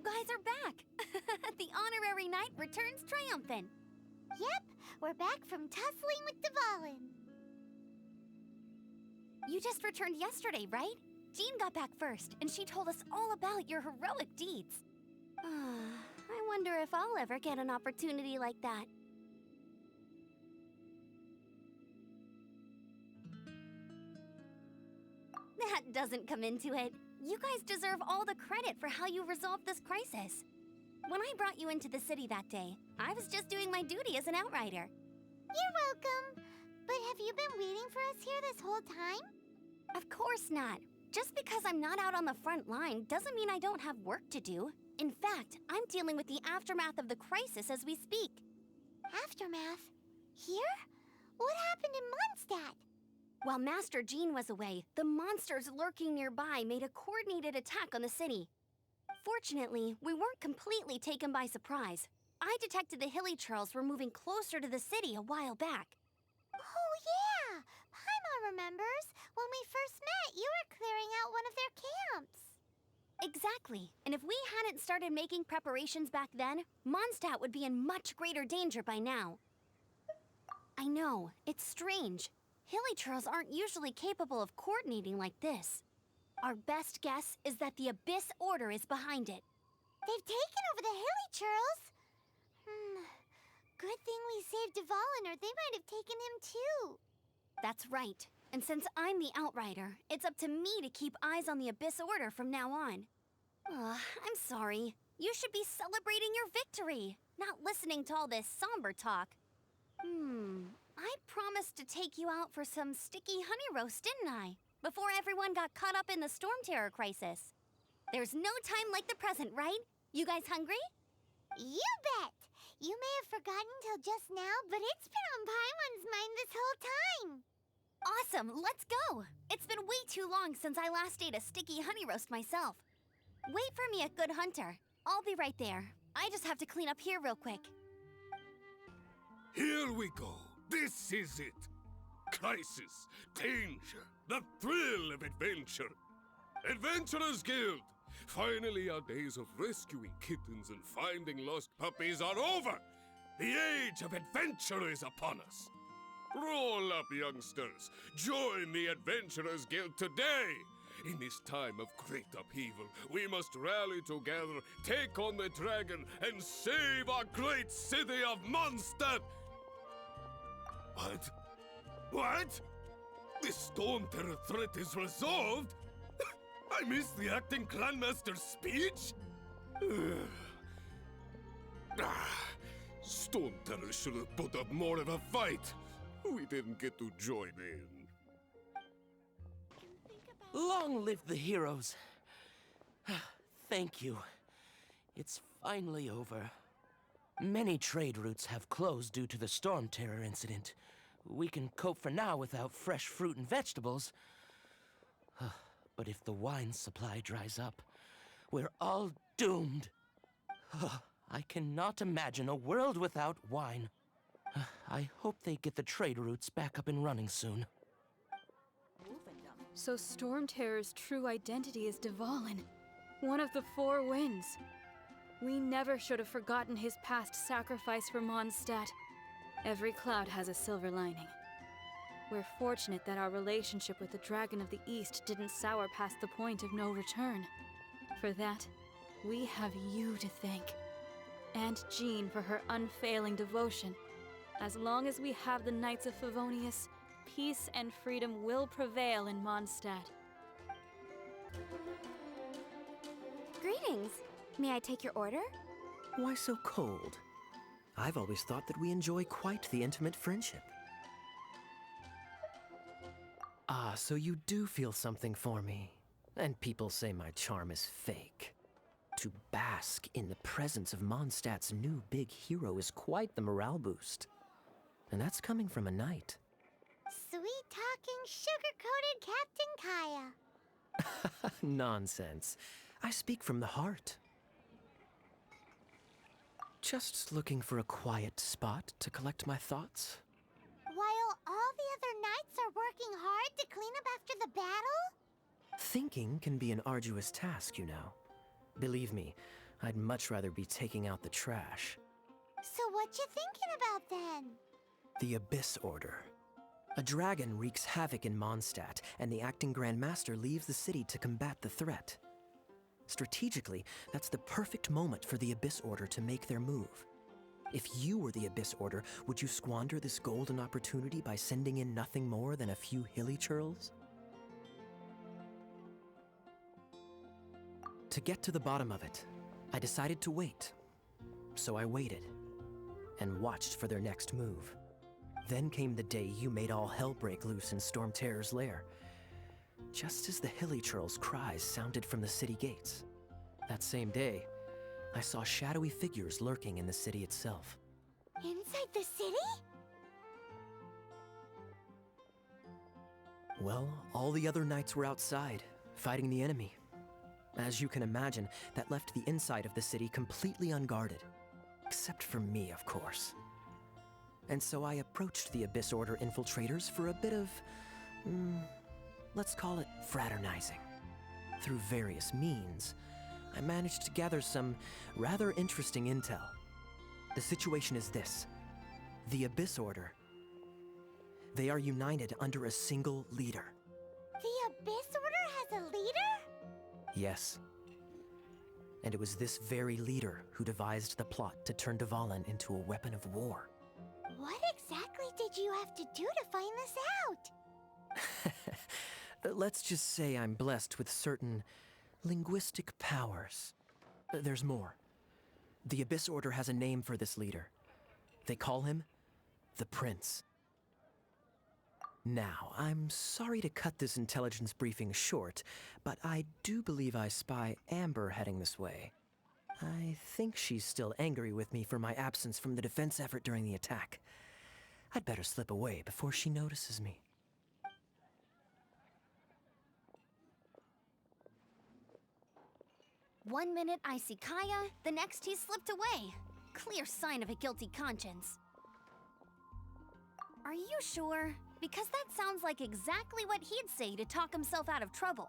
you guys are back! The honorary knight returns triumphant. Yep, we're back from tussling with Dvalin. You just returned yesterday, right? Jean got back first, and she told us all about your heroic deeds. I wonder if I'll ever get an opportunity like that. That doesn't come into it. You guys deserve all the credit for how you resolved this crisis. When I brought you into the city that day, I was just doing my duty as an outrider. You're welcome. But have you been waiting for us here this whole time? Of course not. Just because I'm not out on the front line doesn't mean I don't have work to do. In fact, I'm dealing with the aftermath of the crisis as we speak. Aftermath? Here? What happened in Mondstadt? While Master Jean was away, the monsters lurking nearby made a coordinated attack on the city. Fortunately, we weren't completely taken by surprise. I detected the Hilly Churls were moving closer to the city a while back. Oh yeah! Paimon remembers. When we first met, you were clearing out one of their camps. Exactly. And if we hadn't started making preparations back then, Mondstadt would be in much greater danger by now. I know, it's strange. Hilly Churls aren't usually capable of coordinating like this. Our best guess is that the Abyss Order is behind it. They've taken over the Hilly Churls? Good thing we saved Dvalin, or they might have taken him too. That's right. And since I'm the Outrider, it's up to me to keep eyes on the Abyss Order from now on. I'm sorry. You should be celebrating your victory, not listening to all this somber talk. I promised to take you out for some sticky honey roast, didn't I? Before everyone got caught up in the storm terror crisis. There's no time like the present, right? You guys hungry? You bet! You may have forgotten till just now, but it's been on Paimon's mind this whole time. Awesome, let's go! It's been way too long since I last ate a sticky honey roast myself. Wait for me at Good Hunter. I'll be right there. I just have to clean up here real quick. Here we go. This is it. Crisis, danger, the thrill of adventure. Adventurers Guild! Finally, our days of rescuing kittens and finding lost puppies are over! The age of adventure is upon us! Roll up, youngsters! Join the Adventurers Guild today! In this time of great upheaval, we must rally together, take on the dragon, and save our great city of Mondstadt! What? What? The Storm Terror threat is resolved? I missed the acting clanmaster's speech? Storm Terror should have put up more of a fight. We didn't get to join in. Long live the heroes. Thank you. It's finally over. Many trade routes have closed due to the Storm Terror incident. We can cope for now without fresh fruit and vegetables. But if the wine supply dries up, we're all doomed. I cannot imagine a world without wine. I hope they get the trade routes back up and running soon. So Storm Terror's true identity is Dvalin, one of the Four Winds. We never should have forgotten his past sacrifice for Mondstadt. Every cloud has a silver lining. We're fortunate that our relationship with the Dragon of the East didn't sour past the point of no return. For that, we have you to thank. And Jean for her unfailing devotion. As long as we have the Knights of Favonius, peace and freedom will prevail in Mondstadt. Greetings. May I take your order? Why so cold? I've always thought that we enjoy quite the intimate friendship. Ah, so you do feel something for me. And people say my charm is fake. To bask in the presence of Mondstadt's new big hero is quite the morale boost. And that's coming from a knight. Sweet-talking, sugar-coated Captain Kaya. Nonsense. I speak from the heart. Just looking for a quiet spot to collect my thoughts. While all the other knights are working hard to clean up after the battle? Thinking can be an arduous task, you know. Believe me, I'd much rather be taking out the trash. So what you thinking about then? The Abyss Order. A dragon wreaks havoc in Mondstadt, and the acting Grand Master leaves the city to combat the threat. Strategically, that's the perfect moment for the Abyss Order to make their move. If you were the Abyss Order, would you squander this golden opportunity by sending in nothing more than a few hilly churls? To get to the bottom of it, I decided to wait. So I waited, and watched for their next move. Then came the day you made all hell break loose in Storm Terror's lair. Just as the hilly churls' cries sounded from the city gates. That same day, I saw shadowy figures lurking in the city itself. Inside the city? Well, all the other knights were outside, fighting the enemy. As you can imagine, that left the inside of the city completely unguarded. Except for me, of course. And so I approached the Abyss Order infiltrators for a bit of, let's call it fraternizing. Through various means, I managed to gather some rather interesting intel. The situation is this. The Abyss Order. They are united under a single leader. The Abyss Order has a leader? Yes. And it was this very leader who devised the plot to turn Dvalin into a weapon of war. What exactly did you have to do to find this out? Let's just say I'm blessed with certain linguistic powers. There's more. The Abyss Order has a name for this leader. They call him the Prince. Now, I'm sorry to cut this intelligence briefing short, but I do believe I spy Amber heading this way. I think she's still angry with me for my absence from the defense effort during the attack. I'd better slip away before she notices me. One minute I see Kaya, the next he slipped away. Clear sign of a guilty conscience. Are you sure? Because that sounds like exactly what he'd say to talk himself out of trouble.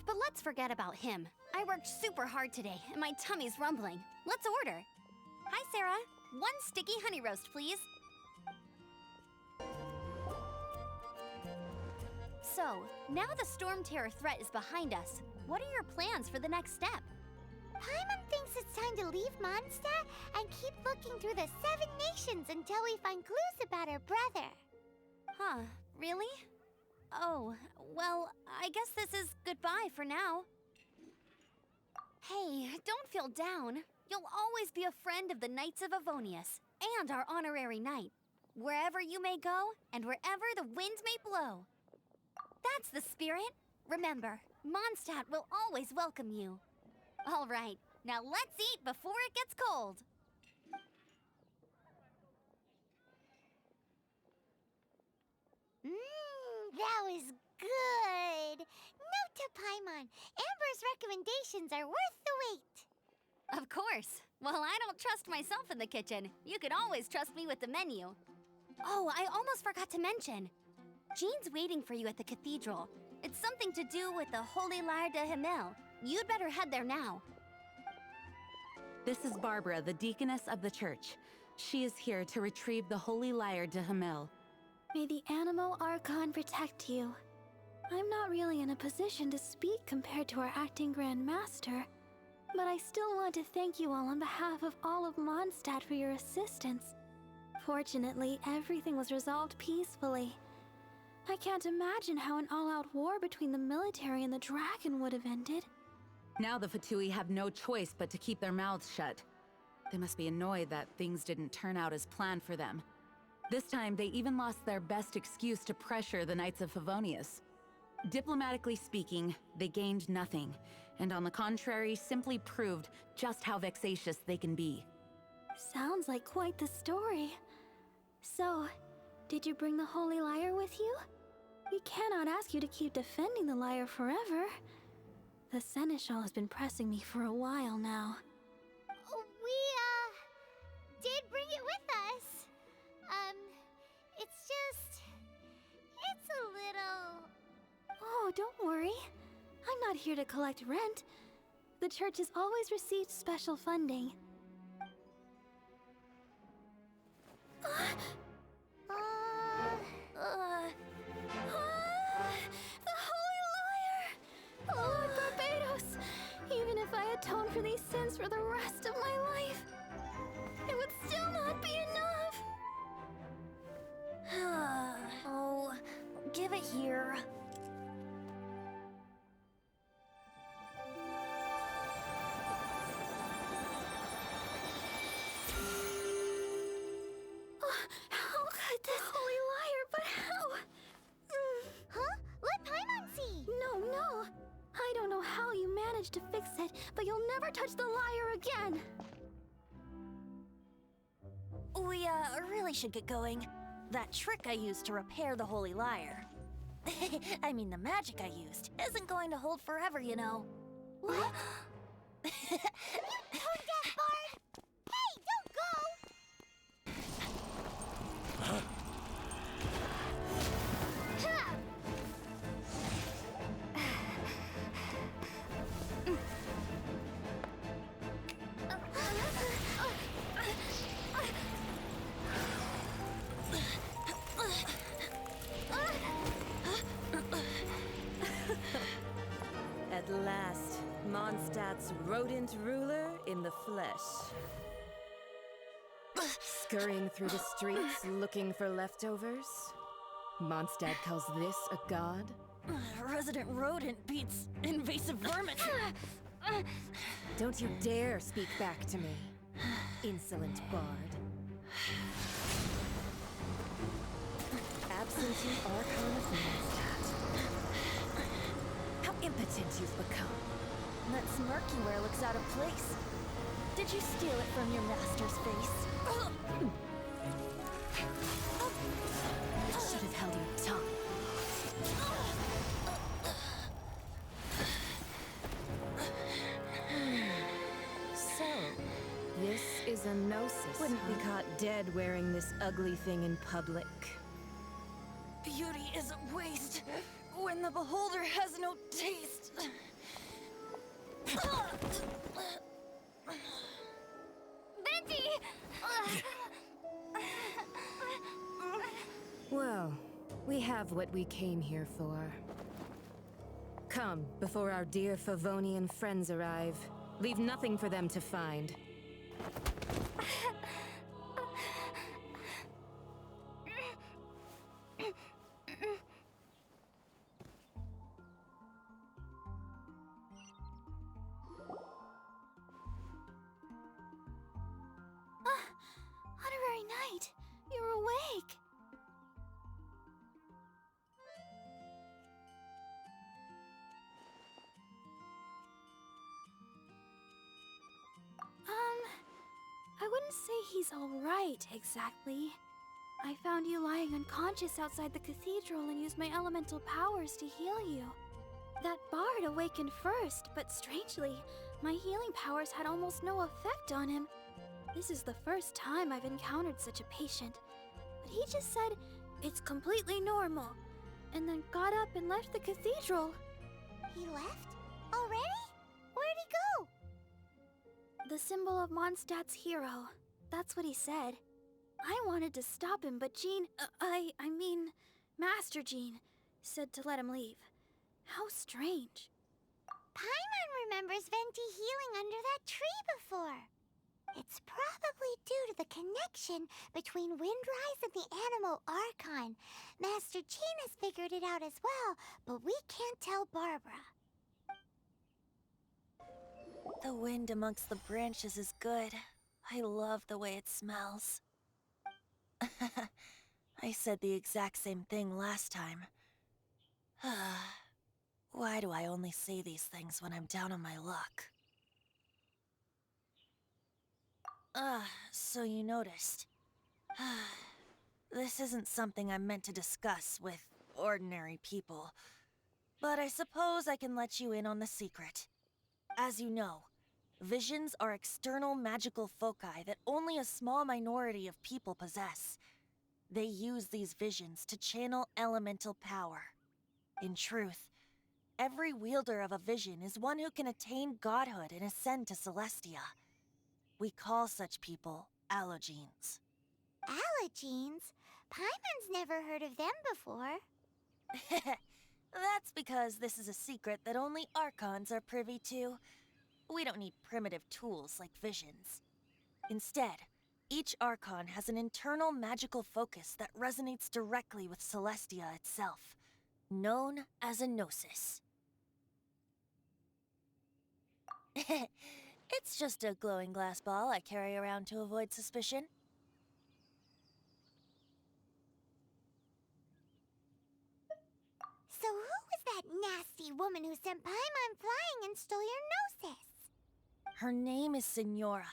But let's forget about him. I worked super hard today, and my tummy's rumbling. Let's order. Hi, Sarah. One sticky honey roast, please. So, now the Storm Terror threat is behind us. What are your plans for the next step? Paimon thinks it's time to leave Mondstadt and keep looking through the 7 nations until we find clues about her brother. Huh, really? Oh, well, I guess this is goodbye for now. Hey, don't feel down. You'll always be a friend of the Knights of Avonius, and our honorary knight. Wherever you may go, and wherever the wind may blow. That's the spirit. Remember, Mondstadt will always welcome you. All right, now let's eat before it gets cold. That was good. Note to Paimon, Amber's recommendations are worth the wait. Of course. Well, I don't trust myself in the kitchen. You could always trust me with the menu. Oh, I almost forgot to mention. Jean's waiting for you at the cathedral. It's something to do with the Holy Lyre de Himmel. You'd better head there now. This is Barbara, the deaconess of the church. She is here to retrieve the Holy Lyre de Himmel. May the Animo Archon protect you. I'm not really in a position to speak compared to our acting Grand Master, but I still want to thank you all on behalf of all of Mondstadt for your assistance. Fortunately, everything was resolved peacefully. I can't imagine how an all-out war between the military and the dragon would have ended. Now the Fatui have no choice but to keep their mouths shut. They must be annoyed that things didn't turn out as planned for them. This time, they even lost their best excuse to pressure the Knights of Favonius. Diplomatically speaking, they gained nothing, and on the contrary, simply proved just how vexatious they can be. Sounds like quite the story. So, did you bring the Holy Lyre with you? We cannot ask you to keep defending the lyre forever. The Seneschal has been pressing me for a while now. We, did bring it with us. It's a little... Oh, don't worry. I'm not here to collect rent. The church has always received special funding. The Holy Liar! Lord Barbados! Even if I atone for these sins for the rest of my life, it would still not be enough! Oh, give it here. How could this... Holy Liar, but how? Huh? Let Paimon see! No. I don't know how you managed to fix it, but you'll never touch the lyre again! We, really should get going. That trick I used to repair the Holy Lyre. I mean, the magic I used isn't going to hold forever, you know. What? Tone deaf, Bard! Hey, don't go! Ha! At last, Mondstadt's rodent ruler in the flesh. Scurrying through the streets looking for leftovers? Mondstadt calls this a god? Resident rodent beats invasive vermin. Don't you dare speak back to me, insolent bard. Absentee Archon of Mondstadt. How impotent you've become. That smirky wear looks out of place. Did you steal it from your master's face? You should have held your tongue. So, this is a gnosis. Wouldn't be caught dead wearing this ugly thing in public. Beauty is a waste when the beholder has no taste. Venti! Well, we have what we came here for. Come, before our dear Favonian friends arrive. Leave nothing for them to find. Honorary Knight, you're awake! I wouldn't say he's alright, exactly. I found you lying unconscious outside the cathedral and used my elemental powers to heal you. That bard awakened first, but strangely, my healing powers had almost no effect on him. This is the first time I've encountered such a patient. But he just said, it's completely normal, and then got up and left the cathedral. He left? Already? Where'd he go? The symbol of Mondstadt's hero. That's what he said. I wanted to stop him, but Jean, I mean, Master Jean, said to let him leave. How strange. Paimon remembers Venti healing under that tree before. It's probably due to the connection between Windrise and the Animal Archon. Master Jean has figured it out as well, but we can't tell Barbara. The wind amongst the branches is good. I love the way it smells. I said the exact same thing last time. Why do I only say these things when I'm down on my luck? So you noticed. This isn't something I'm meant to discuss with ordinary people. But I suppose I can let you in on the secret. As you know, visions are external magical foci that only a small minority of people possess. They use these visions to channel elemental power. In truth, Every wielder of a vision is one who can attain godhood and ascend to Celestia. We call such people allogenes. Allogenes? Paimon's never heard of them before. That's because this is a secret that only Archons are privy to. We don't need primitive tools like visions. Instead, each Archon has an internal magical focus that resonates directly with Celestia itself, known as a gnosis. It's just a glowing glass ball I carry around to avoid suspicion. So who was that nasty woman who sent Paimon flying and stole your gnosis? Her name is Signora,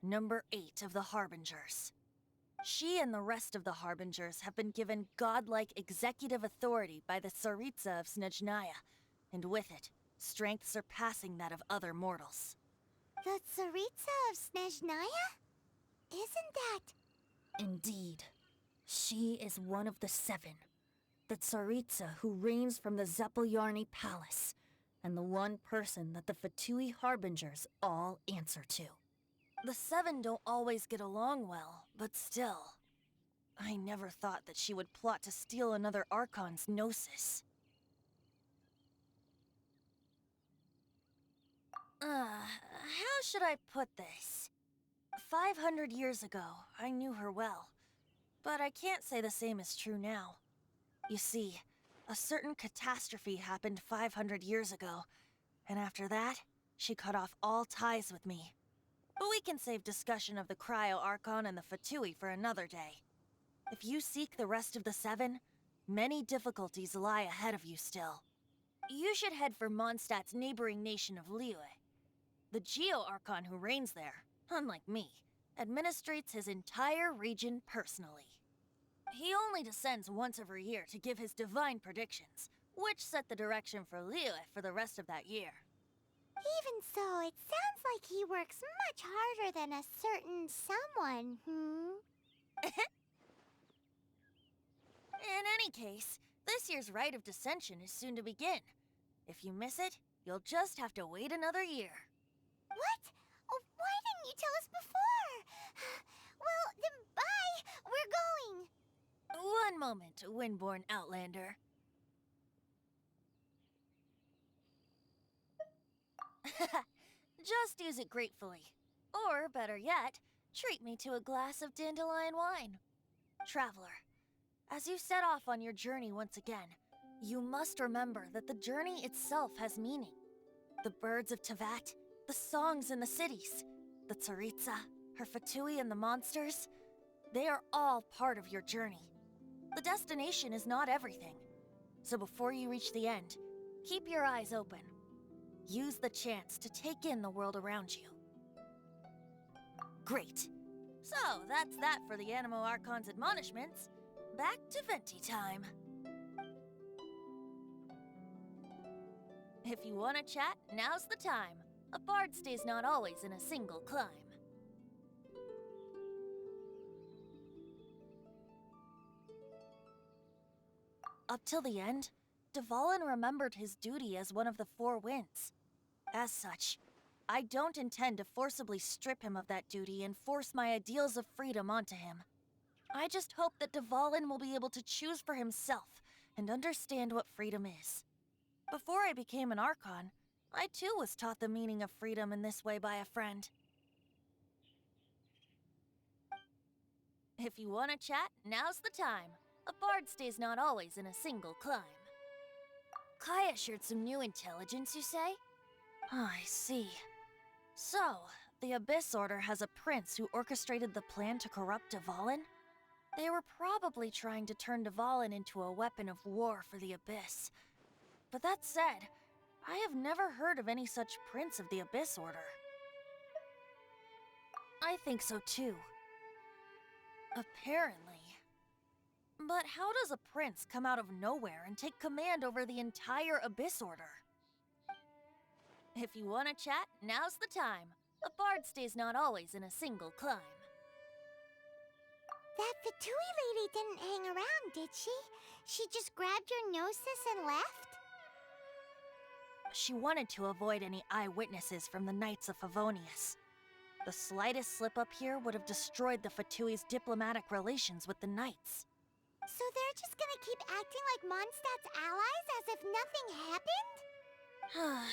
number 8 of the Harbingers. She and the rest of the Harbingers have been given godlike executive authority by the Tsaritsa of Snezhnaya, and with it, strength surpassing that of other mortals. The Tsaritsa of Snezhnaya? Isn't that... Indeed. She is one of the 7. The Tsaritsa who reigns from the Zeppeljorni Palace, and the one person that the Fatui Harbingers all answer to. The 7 don't always get along well, but still. I never thought that she would plot to steal another Archon's gnosis. How should I put this? 500 years ago, I knew her well. But I can't say the same is true now. You see, a certain catastrophe happened 500 years ago, and after that, she cut off all ties with me. But we can save discussion of the Cryo-Archon and the Fatui for another day. If you seek the rest of the 7, many difficulties lie ahead of you still. You should head for Mondstadt's neighboring nation of Liyue. The Geo-Archon who reigns there, unlike me, administrates his entire region personally. He only descends once every year to give his divine predictions, which set the direction for Liyue for the rest of that year. Even so, it sounds like he works much harder than a certain someone, In any case, this year's Rite of Descension is soon to begin. If you miss it, you'll just have to wait another year. What? Oh, why didn't you tell us before? Well, then bye! We're going! One moment, Windborn Outlander. Just use it gratefully. Or, better yet, treat me to a glass of dandelion wine. Traveler, as you set off on your journey once again, you must remember that the journey itself has meaning. The birds of Tevat, the songs in the cities, the Tsaritsa, her Fatui and the monsters, they are all part of your journey. The destination is not everything. So before you reach the end, keep your eyes open. Use the chance to take in the world around you. Great. So, that's that for the Animo Archon's admonishments. Back to Venti time. If you want to chat, now's the time. A bard stays not always in a single climb. Up till the end, Dvalin remembered his duty as one of the 4 winds. As such, I don't intend to forcibly strip him of that duty and force my ideals of freedom onto him. I just hope that Dvalin will be able to choose for himself and understand what freedom is. Before I became an Archon, I too was taught the meaning of freedom in this way by a friend. If you want to chat, now's the time. A bard stays not always in a single climb. Kaya shared some new intelligence, you say? Oh, I see. So, the Abyss Order has a prince who orchestrated the plan to corrupt Dvalin? They were probably trying to turn Dvalin into a weapon of war for the Abyss. But that said, I have never heard of any such prince of the Abyss Order. I think so too. Apparently. But how does a prince come out of nowhere and take command over the entire Abyss Order? If you want to chat, now's the time. A bard stays not always in a single climb. That Fatui lady didn't hang around, did she? She just grabbed your gnosis and left? She wanted to avoid any eyewitnesses from the Knights of Favonius. The slightest slip-up here would have destroyed the Fatui's diplomatic relations with the Knights. So they're just gonna keep acting like Mondstadt's allies as if nothing happened?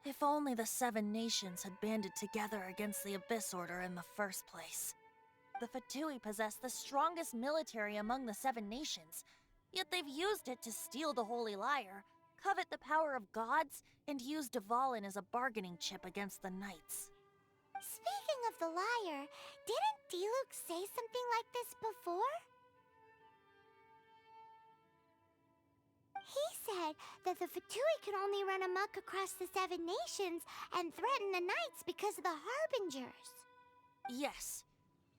If only the 7 nations had banded together against the Abyss Order in the first place. The Fatui possess the strongest military among the 7 nations, yet they've used it to steal the Holy Lyre, covet the power of gods, and use Dvalin as a bargaining chip against the Knights. Speaking of the lyre, didn't Diluc say something like this before? He said that the Fatui could only run amok across the 7 nations and threaten the Knights because of the Harbingers. Yes.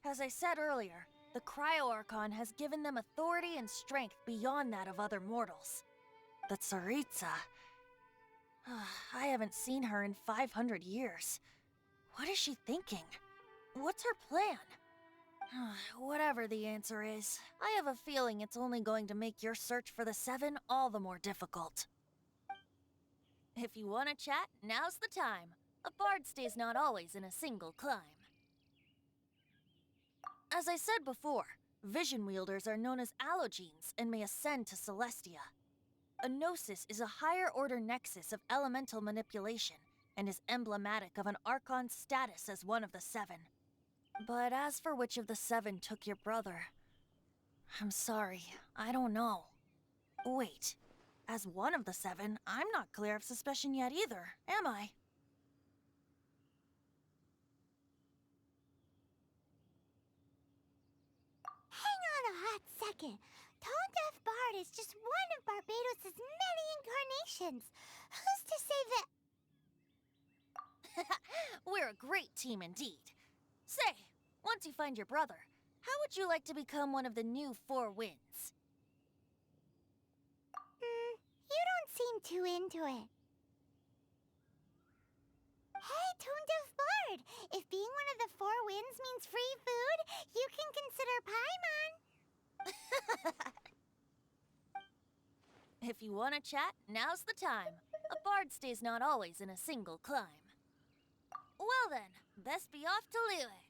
As I said earlier, the Cryo-Archon has given them authority and strength beyond that of other mortals. The Tsaritsa... I haven't seen her in 500 years. What is she thinking? What's her plan? Whatever the answer is, I have a feeling it's only going to make your search for the 7 all the more difficult. If you want to chat, now's the time. A bard stays not always in a single climb. As I said before, vision wielders are known as allogenes and may ascend to Celestia. A gnosis is a higher-order nexus of elemental manipulation and is emblematic of an Archon's status as one of the 7. But as for which of the 7 took your brother, I'm sorry, I don't know. Wait, as one of the 7, I'm not clear of suspicion yet either, am I? Hang on a hot second. Tone Deaf Bard is just one of Barbados' many incarnations. Who's to say that... We're a great team indeed. Say, once you find your brother, how would you like to become one of the new 4 winds? You don't seem too into it. Hey, Tone Deaf Bard! If being one of the 4 winds means free food, you can consider Paimon. If you want to chat, now's the time. A bard stays not always in a single climb. Well then, best be off to Liyue.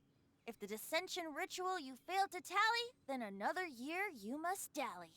If the dissension ritual you failed to tally, then another year you must dally.